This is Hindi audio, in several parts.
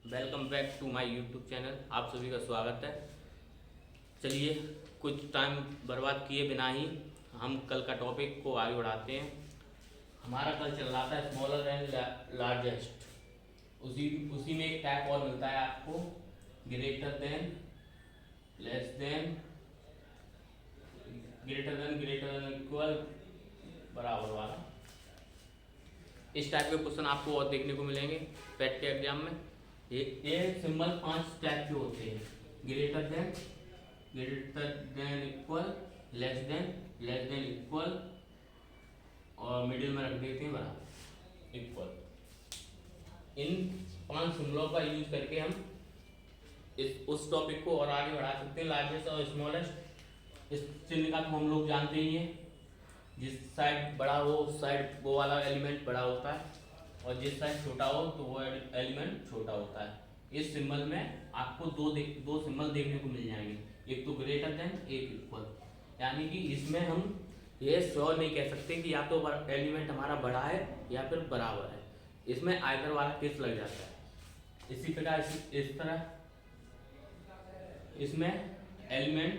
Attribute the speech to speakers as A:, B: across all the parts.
A: Welcome back to my YouTube channel. आप सभी का स्वागत है। चलिए कुछ टाइम बर्बाद किए बिना ही हम कल का टॉपिक को आगे बढ़ाते हैं। हमारा कल चल रहा था स्मॉलर एंड लार्जेस्ट। उसी उसी में एक टाइप और मिलता है आपको, greater than, less then, greater than equal, बराबर वाला। इस टाइप के क्वेश्चन आपको और देखने को मिलेंगे पेट के एग्जाम में। ये सिंबल 5 टाइप के होते हैं, greater than equal, less than equal, और मिडिल में रख देते हैं बराबर इक्वल। इन 5 सिंबलों का यूज करके हम उस टॉपिक को और आगे बढ़ा सकते हैं। लार्जेस्ट और स्मॉलेस्ट, इस चिन्ह का तो हम लोग जानते ही हैं। जिस साइड बड़ा हो उस साइड वो वाला एलिमेंट बड़ा होता है, और जिस साइड छोटा हो तो वो एलिमेंट छोटा होता है। इस सिंबल में आपको दो सिंबल देखने को मिल जाएंगे, एक तो ग्रेटर देन, एक इक्वल। यानी कि इसमें हम ये श्योर नहीं कह सकते कि या तो एलिमेंट हमारा बड़ा है या फिर बराबर है। इसमें आइदर वाला केस लग जाता है। इसी प्रकार इस तरह इसमें एलिमेंट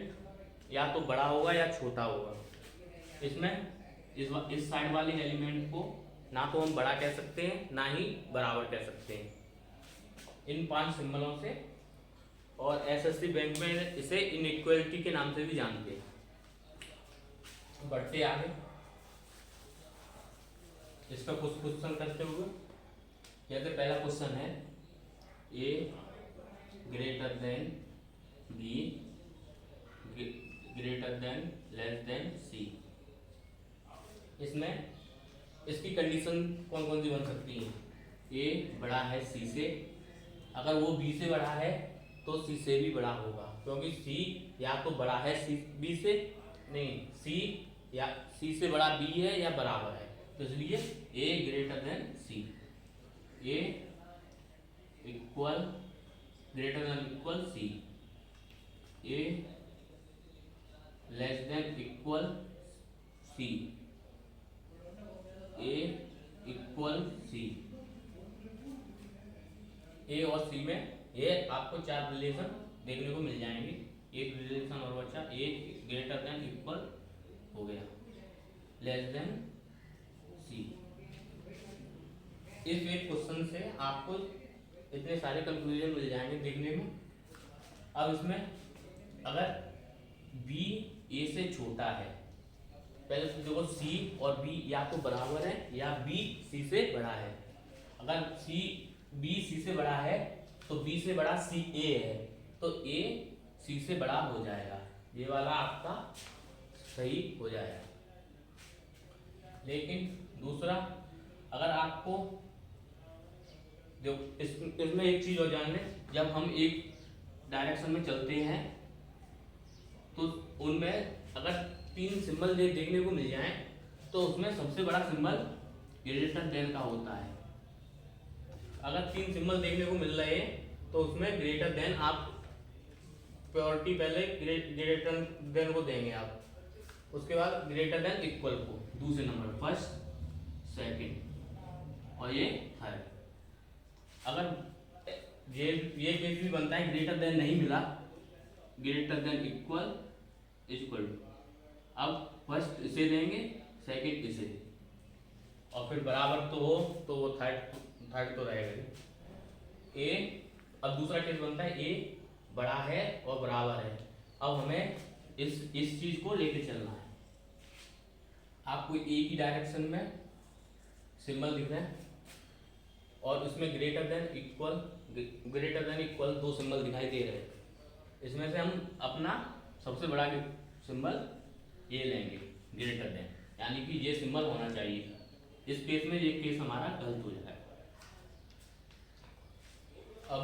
A: या तो बड़ा होगा या छोटा होगा। इसमें इस साइड वाले एलिमेंट को ना तो हम बड़ा कह सकते हैं ना ही बराबर कह सकते हैं इन 5 सिंबलों से। और एसएससी बैंक में इसे इनइक्वालिटी के नाम से भी जानते हैं। बढ़ते आगे इसका कुछ क्वेश्चन करते हुए, जैसे पहला क्वेश्चन है A greater than B greater than less than C. इसमें इसकी कंडीशन कौन कौन सी बन सकती है? ए बड़ा है सी से, अगर वो बी से बड़ा है तो सी से भी बड़ा होगा, क्योंकि सी या तो बड़ा है सी बी से, नहीं सी या सी से बड़ा बी है या बराबर है, तो इसलिए a greater than C. A equal greater than equal c, a less than equal c, a equal c. A और सी में ये आपको 4 रिलेशन देखने को मिल जाएंगे। एक रिलेशन और बचा, ए ग्रेटर देन इक्वल हो गया, लेस देन सी। इस एक क्वेश्चन से आपको इतने सारे कंक्लूजन मिल जाएंगे देखने में। अब इसमें अगर बी ए से छोटा है, पहले तो देखो सी और बी या तो बराबर है या बी सी से बड़ा है। अगर सी बी सी से बड़ा है तो बी से बड़ा सी ए है, तो ए सी से बड़ा हो जाएगा। ये वाला आपका सही हो जाएगा। लेकिन दूसरा, अगर आपको जो इसमें एक चीज और जान लें, जब हम एक डायरेक्शन में चलते हैं तो उनमें अगर 3 सिंबल देखने को मिल जाए तो उसमें सबसे बड़ा सिंबल ग्रेटर देन का होता है। अगर 3 सिंबल देखने को मिल रहे हैं तो उसमें ग्रेटर देन आप प्रायोरिटी पहले ग्रेटर देन को देंगे आप, उसके बाद ग्रेटर देन इक्वल को दूसरे नंबर, फर्स्ट, सेकंड और ये थर्ड। अगर ये केस भी बनता है ग्रेटर देन नहीं मिला, ग्रेटर देन इक्वल इक्वल, अब फर्स्ट इसे देंगे, सेकंड इसे, और फिर बराबर तो हो तो वो थर्ड तो रहेगा। ए, अब दूसरा केस बनता है ए बड़ा है और बराबर है। अब हमें इस चीज को लेके चलना है। आपको ए की डायरेक्शन में सिंबल दिख रहे हैं और उसमें ग्रेटर देन इक्वल 2 सिंबल दिखाई दे रहे हैं। इसमें से हम अपना सबसे बड़ा सिंबल ये लेंगे ग्रेटर देन, यानी कि ये सिंबल होना चाहिए। इस केस में ये केस हमारा गलत हो जाएगा। अब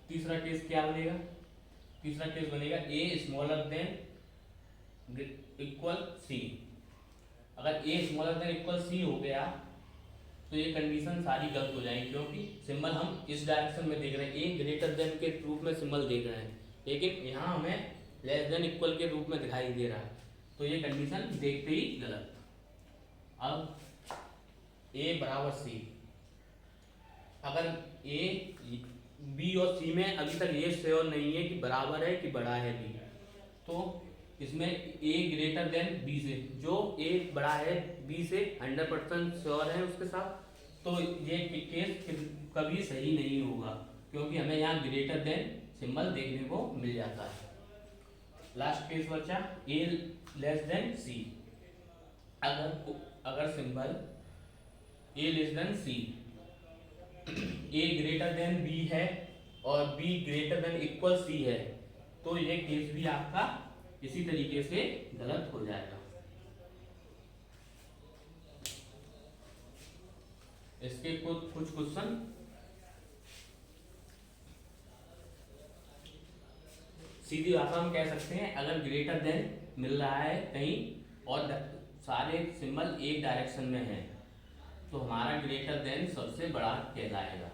A: तीसरा केस क्या बनेगा? तीसरा केस बनेगा ए स्मॉलर देन इक्वल सी। अगर ए स्मॉलर देन इक्वल सी हो गया तो ये कंडीशन सारी गलत हो जाएगी, क्योंकि सिंबल हम इस डायरेक्शन में देख रहे हैं, ए ग्रेटर देन के रूप में सिंबल देख रहे हैं, लेकिन यहाँ हमें लेस देन इक्वल के रूप में दिखाई दे रहा है, तो ये कंडीशन देखते ही गलत। अब ए बराबर सी, अगर ए बी और सी में अभी तक ये श्योर नहीं है कि बराबर है कि बड़ा है बी, तो इसमें ए ग्रेटर देन बी से, जो ए बड़ा है बी से 100% श्योर है उसके साथ, तो ये केस कभी सही नहीं होगा, क्योंकि हमें यहाँ ग्रेटर देन सिंबल देखने को मिल जाता है। लास्ट केस बचा ए लेस देन सी। अगर symbol A less than C, A greater than B है और B greater than equal C है, तो ये केस भी आपका इसी तरीके से गलत हो जाएगा। इसके कुछ क्वेश्चन सीधी भाषा में कह सकते हैं, अगर ग्रेटर देन मिल रहा है कहीं और सारे सिंबल एक डायरेक्शन में है, तो हमारा ग्रेटर देन सबसे बड़ा कहलाएगा।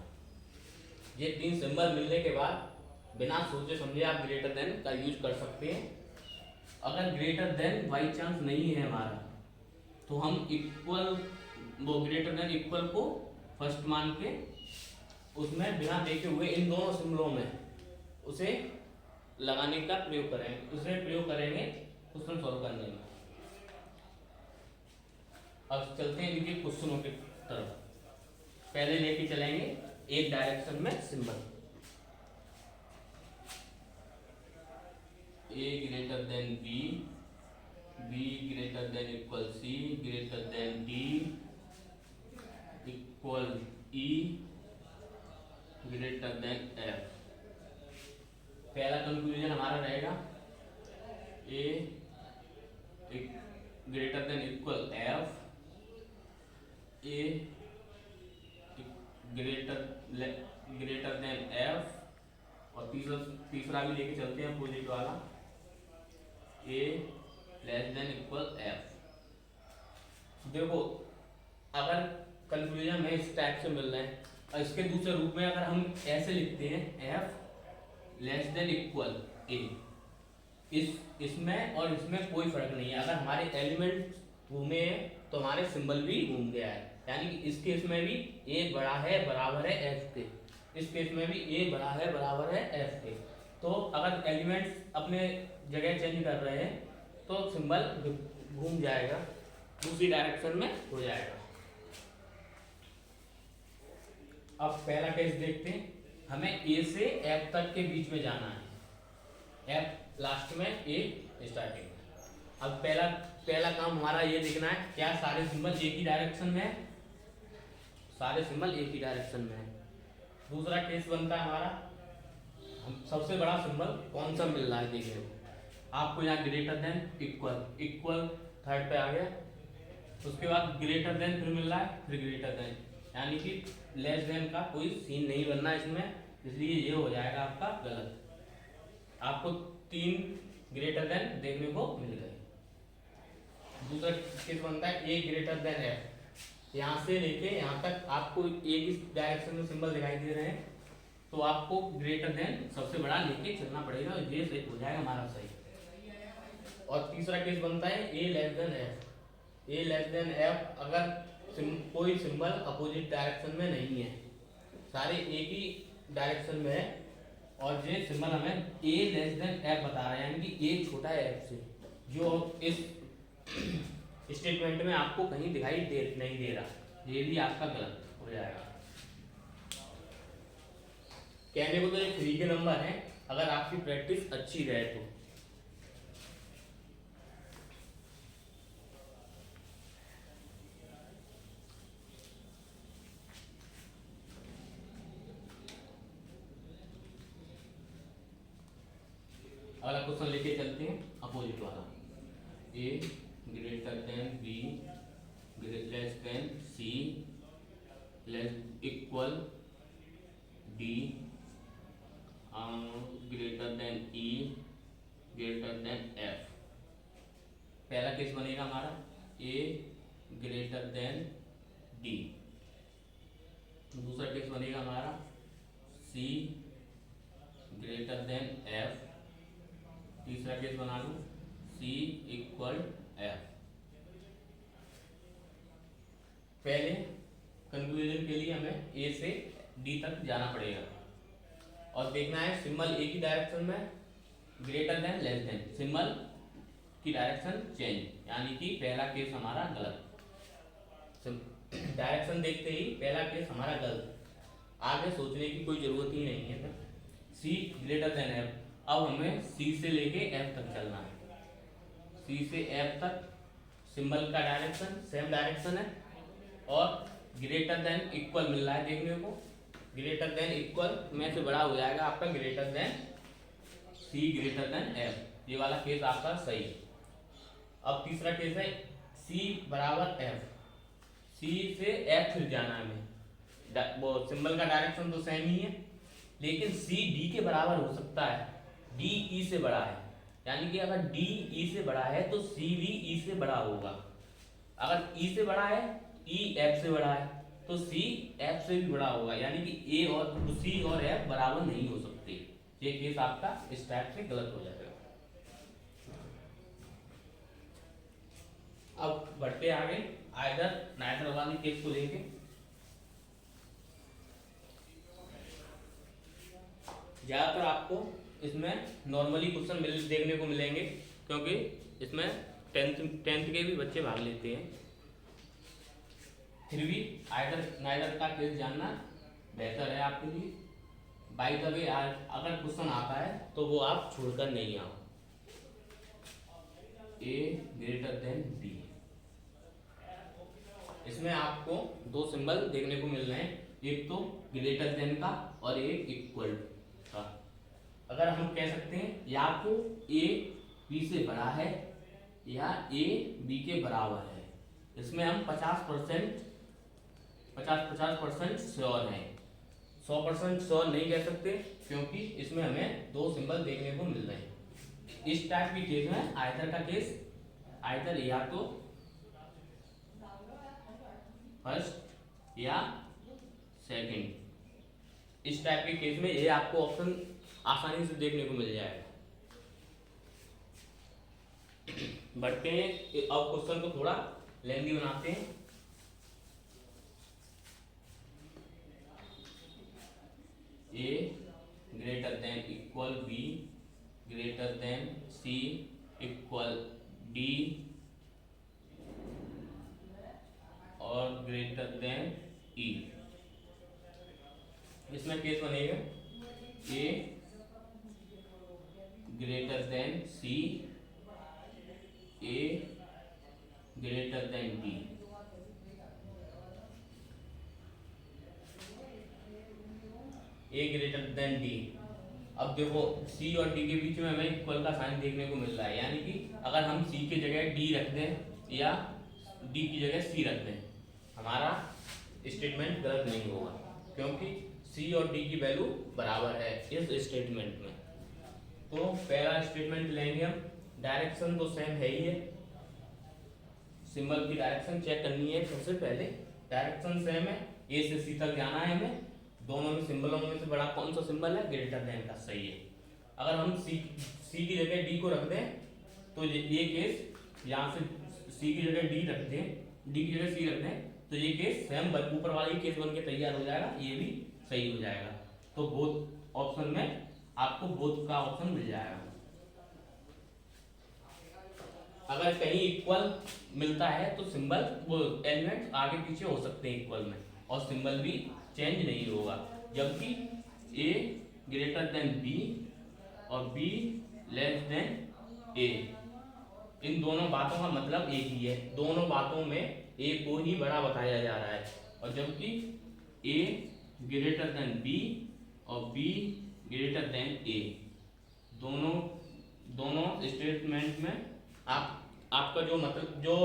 A: ये तीन सिंबल मिलने के बाद बिना सोचे समझे आप ग्रेटर देन का यूज कर सकते हैं। अगर ग्रेटर देन बाई चांस नहीं है हमारा, तो हम इक्वल, वो ग्रेटर देन इक्वल को फर्स्ट मान के उसमें बिना देखे हुए इन दोनों सिंबलों में उसे लगाने का प्रयोग करेंगे, उसे प्रयोग करेंगे क्वेश्चन सॉल्व करने में। अब चलते हैं इनके क्वेश्चनों की तरफ। पहले लेके चलेंगे एक डायरेक्शन में symbol, A greater than B, B greater than equal C, greater than D equal E, greater than F. पहला कंक्लूजन हमारा रहेगा A greater than equal F, A greater than F, और तीसरा भी लेके चलते हैं अपोजिट वाला, A less than equal F. देखो अगर कंक्लूजन में इस टाइप से मिल रहे हैं, और इसके दूसरे रूप में अगर हम ऐसे लिखते हैं एफ लेस देन इक्वल ए, इसमें और इसमें कोई फर्क नहीं है। अगर हमारे एलिमेंट घूमे हैं तो हमारे सिंबल भी घूम गया है, यानी कि इस केस में भी ए बड़ा है बराबर है एफ के, इस केस में भी ए बड़ा है बराबर है एफ के। तो अगर एलिमेंट्स अपने जगह चेंज कर रहे हैं तो सिंबल घूम जाएगा, दूसरी डायरेक्शन में हो जाएगा। अब पहला केस देखते हैं, हमें ए से एफ तक के बीच में जाना है, एफ लास्ट में ए स्टार्टिंग में। अब पहला काम हमारा ये देखना है क्या सारे सिंबल एक ही डायरेक्शन में है, सारे सिंबल एक ही डायरेक्शन में है। दूसरा केस बनता है हमारा, हम सबसे बड़ा सिंबल कौन सा मिल रहा है देखिए, आपको यहाँ ग्रेटर देन इक्वल थर्ड पे आ गया, उसके बाद ग्रेटर देन फिर मिल रहा है, फिर ग्रेटर देन, यानी कि लेस देन का कोई सीन नहीं बनना इसमें, इसलिए ये हो जाएगा आपका गलत। आपको 3 ग्रेटर देन देखने को मिल गए। दूसरा केस बनता है ए ग्रेटर देन एफ, यहाँ से लेके यहाँ तक आपको एक ही डायरेक्शन में सिंबल दिखाई दे रहे हैं, तो आपको ग्रेटर देन सबसे बड़ा लेके चलना पड़ेगा, ये सही हो जाएगा हमारा सही। और तीसरा केस बनता है ए लेस देन एफ, ए लेस देन एफ अगर कोई सिंबल अपोजिट डायरेक्शन में नहीं है, सारे एक ही डायरेक्शन में है, और ये सिंबल हमें ए लेस देन एफ बता रहा है, यानी कि ए छोटा है एफ से, जो इस स्टेटमेंट में आपको कहीं दिखाई नहीं दे रहा, ये भी आपका गलत हो जाएगा। कहने को तो ये फ्री के नंबर हैं, अगर आपकी प्रैक्टिस अच्छी रहे तो। अगला क्वेश्चन लेके चलते हैं अपोजिट वाला, a greater than b less than c less equal d greater than e greater than F. पहला केस बनेगा हमारा ए ग्रेटर देन डी, दूसरा केस बनेगा हमारा सी ग्रेटर देन एफ, तीसरा केस बना लूं सी इक्वल एफ। पहले कंक्लूजन के लिए हमें ए से डी तक जाना पड़ेगा, और देखना है सिंबल एक ही डायरेक्शन में greater than less then, symbol की डायरेक्शन चेंज, यानी कि पहला केस हमारा गलत, डायरेक्शन देखते ही पहला केस हमारा गलत, आगे सोचने की कोई जरूरत ही नहीं है। सी ग्रेटर देन एफ, अब हमें सी से लेके एफ तक चलना है, सी से एफ तक सिंबल का डायरेक्शन सेम डायरेक्शन है और ग्रेटर देन इक्वल मिल रहा है देखने को, ग्रेटर देन इक्वल में से बड़ा हो जाएगा आपका ग्रेटर देन, सी ग्रेटर देन एफ, ये वाला केस आपका सही। अब तीसरा केस है सी बराबर एफ, सी से एफ फिर जाना है हमें, वो सिंबल का डायरेक्शन तो सेम ही है लेकिन सी डी के बराबर हो सकता है, डी ई से बड़ा है, यानी कि अगर डी ई से बड़ा है तो सी भी ई से बड़ा होगा, अगर ई से बड़ा है ई एफ से बड़ा है तो सी एफ से भी बड़ा होगा, यानी कि ए और सी और एफ बराबर नहीं हो सकते, ये केस आपका इस टाइप से गलत हो जाएगा। अब बढ़ते आगे आइदर नाइदर वाली केस को लेके, ज्यादातर आपको इसमें नॉर्मली क्वेश्चन देखने को मिलेंगे क्योंकि इसमें टेंथ के भी बच्चे भाग लेते हैं, फिर भी आइदर नाइदर का केस जानना बेहतर है आपके लिए। बाय द वे अगर क्वेश्चन आता है तो वो आप छोड़कर नहीं आओ, ए ग्रेटर देन बी, इसमें आपको दो सिंबल देखने को मिल रहे हैं, एक तो ग्रेटर देन का और एक इक्वल का। अगर हम कह सकते हैं या तो ए बी से बड़ा है या ए बी के बराबर है, इसमें हम 50% श्योर हैं, 100% श्योर नहीं कह सकते क्योंकि इसमें हमें दो सिंबल देखने को मिल रहे हैं। इस टाइप की केस में आइदर का केस, आइदर या तो फर्स्ट या सेकंड, इस टाइप के केस में ये आपको ऑप्शन आसानी से देखने को मिल जाएगा। बढ़ते हैं अब क्वेश्चन को थोड़ा लेंथी बनाते हैं। A greater than equal b greater than c equal d और ग्रेटर देन ई, इसमें केस बनेगा a greater than C, A greater than d, a greater than d. अब देखो सी और डी के बीच में हमें इक्वल का साइन देखने को मिल रहा है, यानी कि अगर हम सी की जगह डी रख दें या डी की जगह सी रख दें हमारा स्टेटमेंट गलत नहीं होगा क्योंकि सी और डी की वैल्यू बराबर है इस स्टेटमेंट में। तो पहला स्टेटमेंट लेंगे हम, डायरेक्शन तो सेम है ही है, सिंबल की डायरेक्शन चेक करनी है सबसे पहले, डायरेक्शन सेम है, ए से सी तक जाना है हमें, दोनों में सिंबलों में से बड़ा कौन सा सिंबल है, ग्रेटर देन का, सही है। अगर हम सी की जगह डी को रख दें तो ये केस यहाँ से सी की जगह डी रख दें, डी की जगह सी रख दें तो ये केस सेम ऊपर वाला ही केस बन के तैयार हो जाएगा, ये भी सही हो जाएगा। तो बोथ ऑप्शन में आपको बोथ का ऑप्शन मिल जाएगा। अगर कहीं इक्वल मिलता है तो सिंबल वो एलिमेंट आगे पीछे हो सकते हैं इक्वल में और सिंबल भी चेंज नहीं होगा, जबकि ए ग्रेटर देन बी और बी लेस देन ए, इन दोनों बातों का मतलब एक ही है, दोनों बातों में ए को ही बड़ा बताया जा रहा है, और जबकि ए ग्रेटर देन बी और बी ग्रेटर देन ए, दोनों स्टेटमेंट में आपका जो मतलब जो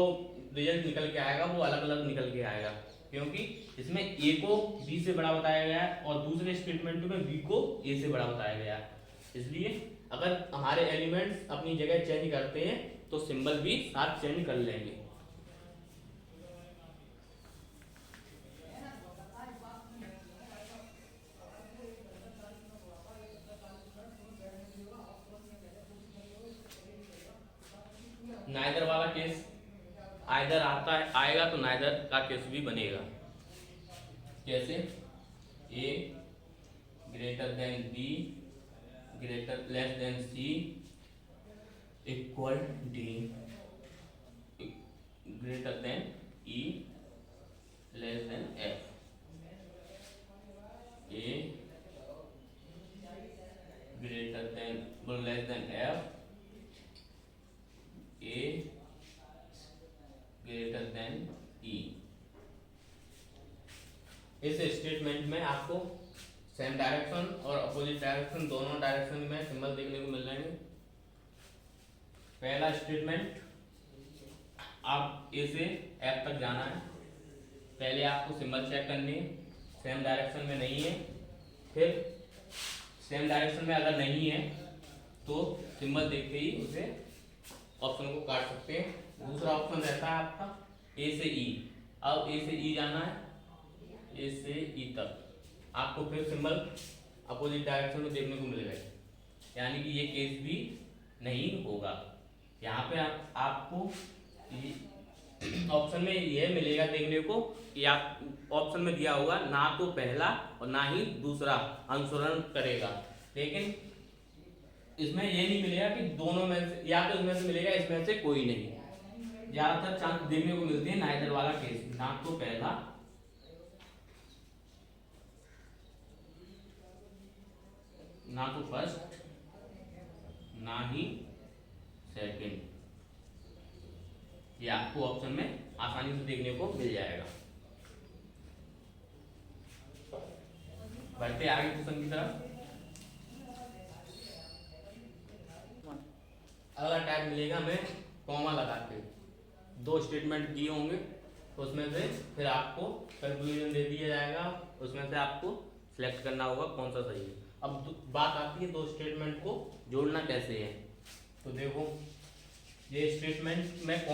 A: रिजल्ट निकल के आएगा वो अलग अलग निकल के आएगा, क्योंकि इसमें ए को बी से बड़ा बताया गया है और दूसरे स्टेटमेंट में बी को ए से बड़ा बताया गया है। इसलिए अगर हमारे एलिमेंट्स अपनी जगह चेंज करते हैं तो सिंबल भी साथ चेंज कर लेंगे। नाइदर वाला केस आइदर आता है आएगा तो नाइदर का केस भी बनेगा, जैसे a greater greater than B greater less than c equal d greater than e less than f A greater than less than f A greater than e. इस स्टेटमेंट में आपको सेम डायरेक्शन और अपोजिट डायरेक्शन दोनों डायरेक्शन में सिंबल देखने को मिल जाएंगे। पहला स्टेटमेंट, आप ए से एफ तक जाना है, पहले आपको सिंबल चेक करनी है, सेम डायरेक्शन में नहीं है। फिर सेम डायरेक्शन में अगर नहीं है तो सिंबल देखते ही उसे ऑप्शन को काट सकते हैं। दूसरा ऑप्शन रहता है आपका ए से ई। अब ए से ई जाना है, ए से ई तक आपको फिर सिंबल अपोजिट डायरेक्शन में देखने को मिलेगा, यानी कि ये केस भी नहीं होगा। यहाँ पे आपको ऑप्शन में यह मिलेगा देखने को कि आप ऑप्शन में दिया होगा ना तो पहला और ना ही दूसरा अनुसरण करेगा, लेकिन इसमें ये नहीं मिलेगा कि दोनों में से, या तो इसमें से मिलेगा इसमें से कोई नहीं। ज्यादातर चांस देखने को मिलते हैं नाइदर वाला केस, ना तो पहला ना तो फर्स्ट ना ही सेकंड। ये आपको ऑप्शन में आसानी से देखने को मिल जाएगा। बढ़ते आगे क्वेश्चन की तरफ। अगला टाइप मिलेगा हमें कॉमा लगा के, दो स्टेटमेंट दिए होंगे उसमें से फिर आपको कंक्लूजन दे दिया जाएगा, उसमें से आपको सिलेक्ट करना होगा कौन सा सही है। अब बात आती है दो स्टेटमेंट को जोड़ना कैसे है। तो देखो ये स्टेटमेंट में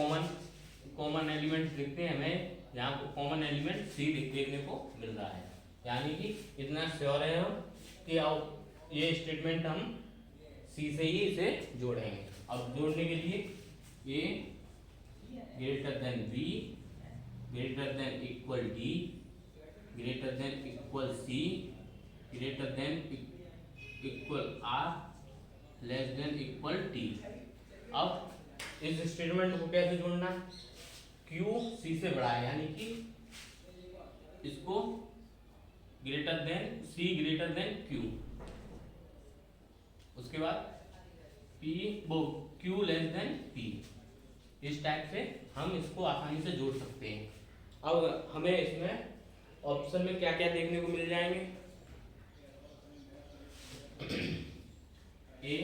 A: कॉमन एलिमेंट दिखते हैं हमें, यहाँ को कॉमन एलिमेंट सी देखने को मिल रहा है, यानी कि इतना श्योर है हम कि अब ये स्टेटमेंट हम सी से ही इसे जोड़ेंगे। अब जोड़ने के लिए a greater than B greater than equal d greater than equal C greater than equal r less than equal t. अब इस स्टेटमेंट को कैसे जोड़ना है, क्यू सी से बड़ा है, यानी कि इसको ग्रेटर देन सी ग्रेटर देन क्यू, उसके बाद पी वो क्यू लेस देन पी। इस टाइप से हम इसको आसानी से जोड़ सकते हैं। अब हमें इसमें ऑप्शन में क्या क्या देखने को मिल जाएंगे, a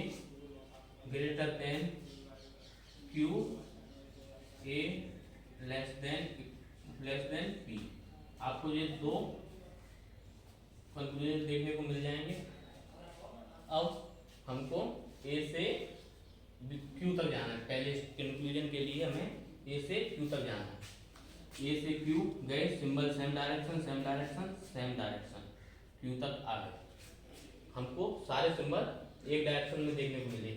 A: greater than q a less than p. आपको ये दो कंक्लूजन देखने को मिल जाएंगे। अब हमको ए से क्यू तक जाना है, पहले कंक्लूजन के लिए हमें ए से क्यू तक जाना है। ए से क्यू गए, symbol same direction same direction same direction, Q तक आ गए। हमको सारे सिंबल एक डायरेक्शन में देखने को मिले।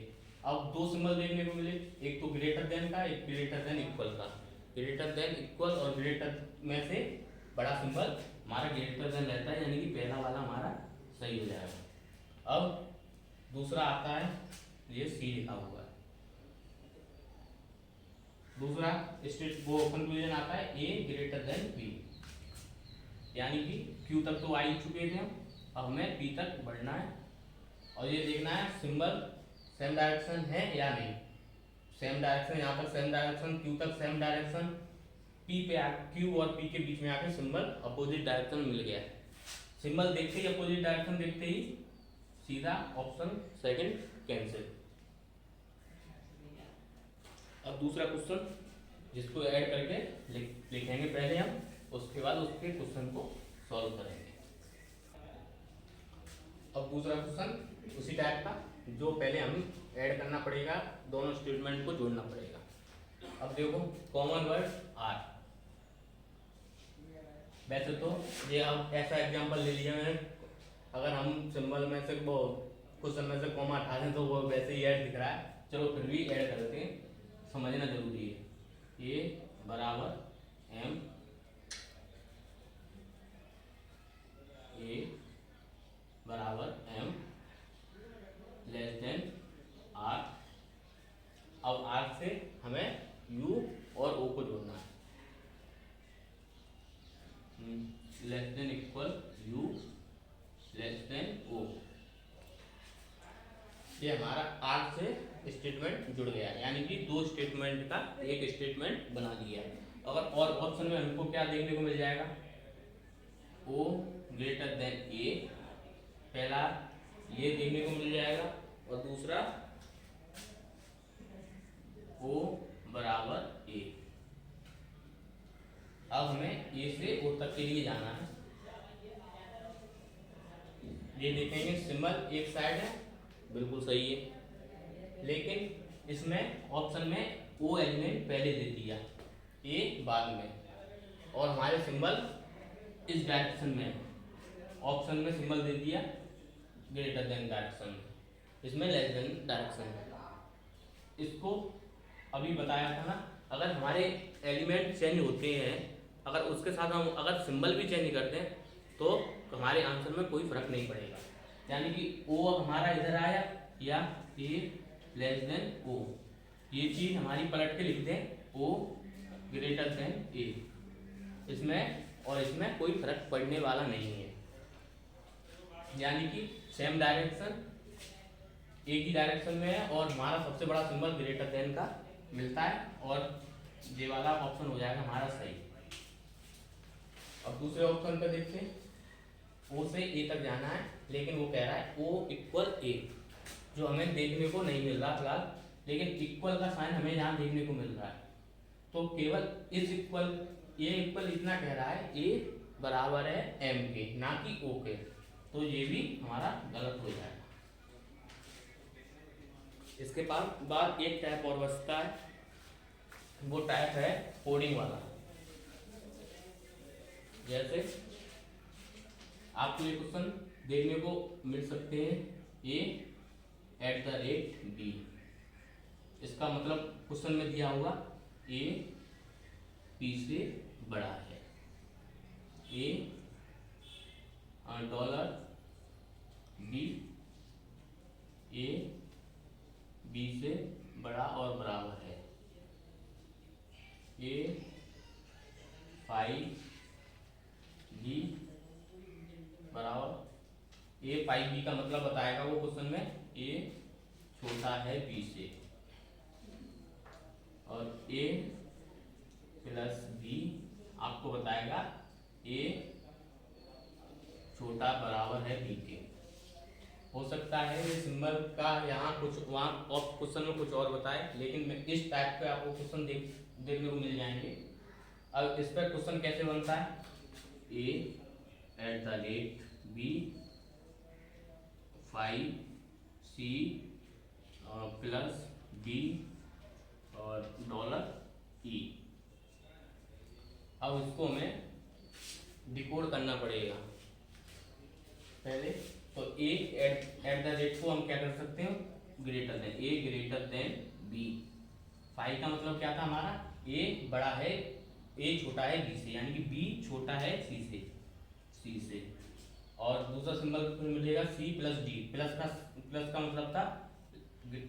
A: अब दो सिंबल देखने को मिले, एक तो ग्रेटर देन का, एक ग्रेटर देन इक्वल का। ग्रेटर देन इक्वल और ग्रेटर में से बड़ा सिंबल हमारा ग्रेटर देन रहता है, यानी कि पहला वाला हमारा सही हो जाएगा। अब दूसरा आता है, ये सी लिखा हुआ है। दूसरा स्टेट वो कंक्लूजन आता है ए ग्रेटर देन बी, यानी कि क्यू तक तो आ ही चुके थे हम, अब हमें पी तक बढ़ना है और ये देखना है सिंबल सेम डायरेक्शन है या नहीं। सेम डायरेक्शन, यहाँ पर सेम डायरेक्शन, क्यू तक सेम डायरेक्शन, पी पे क्यू और पी के बीच में आके सिंबल अपोजिट डायरेक्शन मिल गया है। सिंबल देखते ही अपोजिट डायरेक्शन देखते ही सीधा ऑप्शन सेकंड कैंसिल। अब दूसरा क्वेश्चन जिसको ऐड करके लिखेंगे पहले हम, उसके बाद उसके क्वेश्चन को सॉल्व करेंगे। अब दूसरा क्वेश्चन उसी टाइप का, जो पहले हम ऐड करना पड़ेगा, दोनों स्टेटमेंट को जोड़ना पड़ेगा। अब देखो कॉमन वर्ड आर, वैसे तो ये अब ऐसा एग्जांपल ले लिया मैंने, अगर हम सिंबल में से वो क्वेश्चन में से कॉमा हटा दें तो वो वैसे ही ऐड दिख रहा है, चलो फिर भी ऐड करते हैं, समझना जरूरी है। ए बराबर एम, ए बराबर ये हमारा आठ से स्टेटमेंट जुड़ गया, यानी कि दो स्टेटमेंट का एक स्टेटमेंट बना दिया। अगर और ऑप्शन में हमको क्या देखने को मिल जाएगा, ओ ग्रेटर देन ए, पहला ये देखने को मिल जाएगा और दूसरा ओ बराबर ए। अब हमें ए से ओ तक के लिए जाना है। ये देखेंगे सिंबल एक साइड है, बिल्कुल सही है, लेकिन इसमें ऑप्शन में ओ एलिमेंट पहले दे दिया, ए बाद में, और हमारे सिंबल इस डायरेक्शन में है। ऑप्शन में सिंबल दे दिया ग्रेटर देन डायरेक्शन में, इसमें लेस देन डायरेक्शन में। इसको अभी बताया था ना, अगर हमारे एलिमेंट चेंज होते हैं, अगर उसके साथ हम अगर सिंबल भी चेंज करते हैं तो हमारे आंसर में कोई फर्क नहीं पड़ेगा। यानी कि ओ हमारा इधर आया या ए लेस देन ओ, ये चीज हमारी पलट के लिख दें, ओ ग्रेटर देन ए, इसमें और इसमें कोई फर्क पड़ने वाला नहीं है। यानी कि सेम डायरेक्शन एक ही डायरेक्शन में है और हमारा सबसे बड़ा सिंबल ग्रेटर देन का मिलता है, और ये वाला ऑप्शन हो जाएगा हमारा सही। अब दूसरे ऑप्शन पे देखते हैं, ओ से ए तक जाना है, लेकिन वो कह रहा है ओ इक्वल ए, जो हमें देखने को नहीं मिल रहा फिलहाल, लेकिन इक्वल का साइन हमें यहाँ देखने को मिल रहा है। तो केवल इस इक्वल, ये इक्वल इतना कह रहा है ए बराबर है एम के, ना कि ओ के, तो ये भी हमारा गलत हो जाएगा। इसके बाद एक टाइप और बचता है, वो टाइप है कोडिंग वाला। जैसे आपको ये क्वेश्चन देखने को मिल सकते हैं, ए एट द रेट बी, इसका मतलब क्वेश्चन में दिया होगा ए बी से बड़ा है, A dollar B A B से बड़ा और बराबर है, ए 5 बी बराबर, ए 5 बी का मतलब बताएगा वो क्वेश्चन में, ए छोटा है बी से, और ए प्लस बी आपको बताएगा ए छोटा बराबर है बी के। हो सकता है ये सिंबल का यहाँ कुछ, वहाँ क्वेश्चन में कुछ और बताए, लेकिन मैं इस टाइप के आपको क्वेश्चन देखने को मिल जाएंगे। अब इस पर क्वेश्चन कैसे बनता है, a at the rate b 5 c plus b और डॉलर ई। अब इसको हमें डिकोड करना पड़ेगा पहले। तो ए एट द रेट को हम क्या कर सकते हैं, ग्रेटर देन, ए ग्रेटर देन बी। 5 का मतलब क्या था हमारा, ए बड़ा है, ए छोटा है बी से, यानी कि बी छोटा है सी से। और दूसरा सिंबल मिलेगा सी प्लस डी, प्लस का मतलब था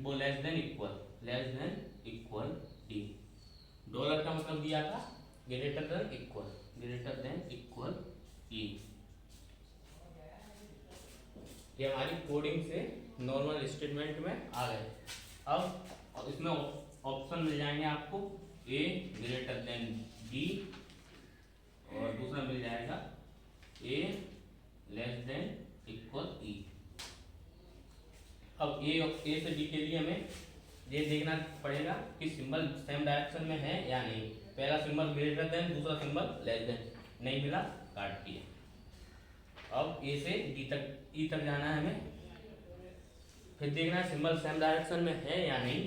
A: वो less than equal D. Dollar का मतलब दिया था ग्रेटर देन इक्वल ई। ये हमारी कोडिंग से नॉर्मल स्टेटमेंट में आ गए। अब इसमें ऑप्शन मिल जाएंगे आपको, ए ग्रेटर देन बी और दूसरा मिल जाएगा ए लेस देन इक्वल ई। अब ए से बी के लिए हमें ये देखना पड़ेगा कि सिंबल सेम डायरेक्शन में है या नहीं। पहला सिंबल ग्रेटर देन, दूसरा सिंबल लेस देन, नहीं मिला काट दिया। अब ए से डी तक ई तक जाना है हमें, फिर देखना है सिंबल सेम डायरेक्शन में है या नहीं।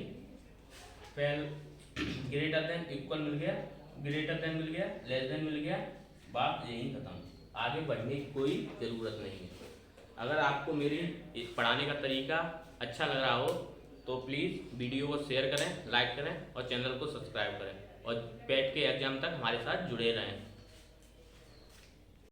A: पहले ग्रेटर देन इक्वल मिल गया, ग्रेटर देन मिल गया, लेस देन मिल गया, बात यही खत्म, आगे बढ़ने की कोई ज़रूरत नहीं है। अगर आपको मेरी पढ़ाने का तरीका अच्छा लग रहा हो तो प्लीज़ वीडियो को शेयर करें, लाइक करें और चैनल को सब्सक्राइब करें, और पेट के एग्जाम तक हमारे साथ जुड़े रहें।